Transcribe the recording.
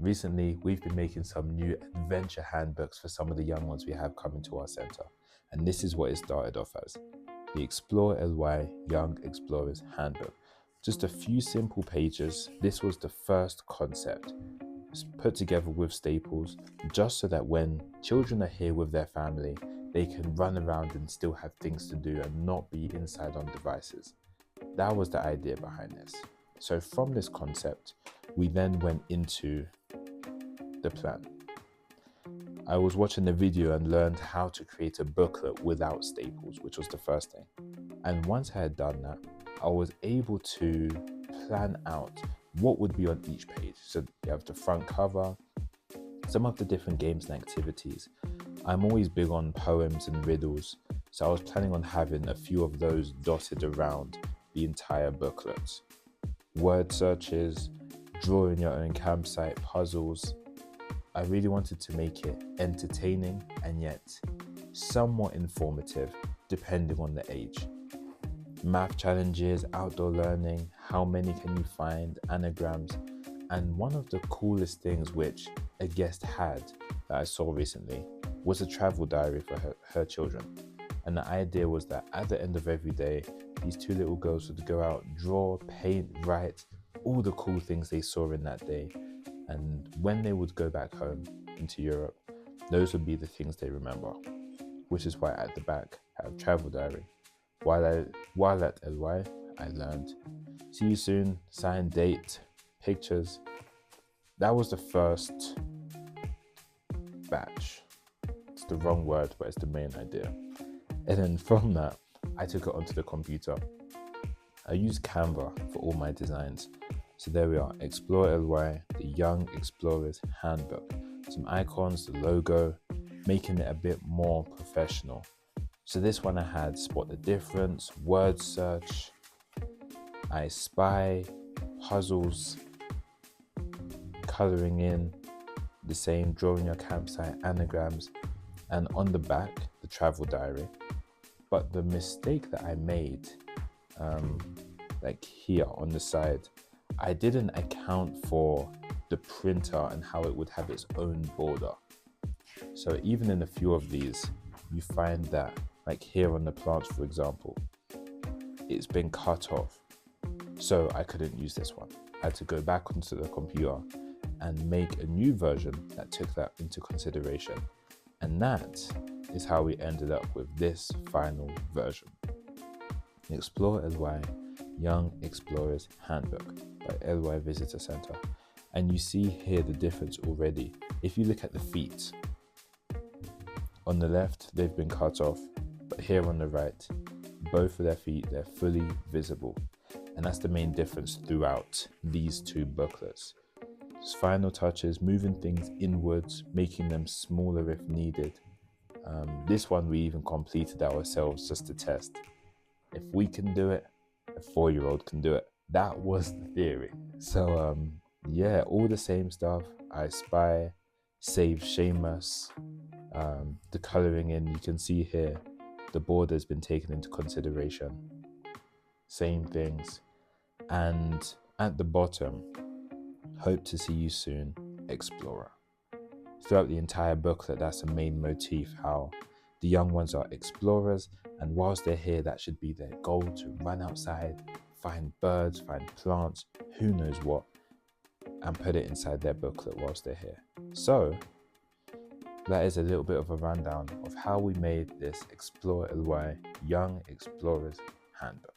Recently, we've been making some new adventure handbooks for some of the young ones we have coming to our center. And this is what it started off as: the Explore Elwai Young Explorers Handbook. Just a few simple pages. This was the first concept. It's put together with staples, just so that when children are here with their family, they can run around and still have things to do and not be inside on devices. That was the idea behind this. So from this concept, we then went into the plan. I was watching the video and learned how to create a booklet without staples, which was the first thing. And once I had done that, I was able to plan out what would be on each page. So you have the front cover, some of the different games and activities. I'm always big on poems and riddles, so I was planning on having a few of those dotted around the entire booklet. Word searches, drawing your own campsite, puzzles. I really wanted to make it entertaining and yet somewhat informative depending on the age. Math challenges, outdoor learning, how many can you find, anagrams, and one of the coolest things which a guest had that I saw recently was a travel diary for her children. And the idea was that at the end of every day, these two little girls would go out, draw, paint, write, all the cool things they saw in that day. And when they would go back home into Europe, those would be the things they remember, which is why at the back I have travel diary. While at Elwai, I learned. See you soon, signed date, pictures. That was the first batch. It's the wrong word, but it's the main idea. And then from that, I took it onto the computer. I used Canva for all my designs. So there we are, Explore Elwai, the Young Explorers Handbook. Some icons, the logo, making it a bit more professional. So this one I had Spot the Difference, Word Search, I Spy, puzzles, colouring in, the same, drawing your campsite, anagrams, and on the back, the travel diary. But the mistake that I made, like here on the side, I didn't account for the printer and how it would have its own border. So even in a few of these, you find that, like here on the plants, for example, it's been cut off. So I couldn't use this one. I had to go back onto the computer and make a new version that took that into consideration. And that is how we ended up with this final version. Explore Elwai Young Explorers Handbook by Elwai Visitor Center. And you see here the difference already. If you look at the feet, on the left, they've been cut off, but here on the right, both of their feet, they're fully visible. And that's the main difference throughout these two booklets. Just final touches, moving things inwards, making them smaller if needed. This one we even completed ourselves just to test. If we can do it, a 4-year-old can do it. That was the theory. So yeah, all the same stuff. I Spy, Save Seamus, the colouring in, you can see here, the border has been taken into consideration. Same things. And at the bottom, hope to see you soon, Explorer. Throughout the entire booklet, that's a main motif, how the young ones are explorers, and whilst they're here, that should be their goal, to run outside, find birds, find plants, who knows what, and put it inside their booklet whilst they're here. So that is a little bit of a rundown of how we made this Explore Elwai Young Explorers Handbook.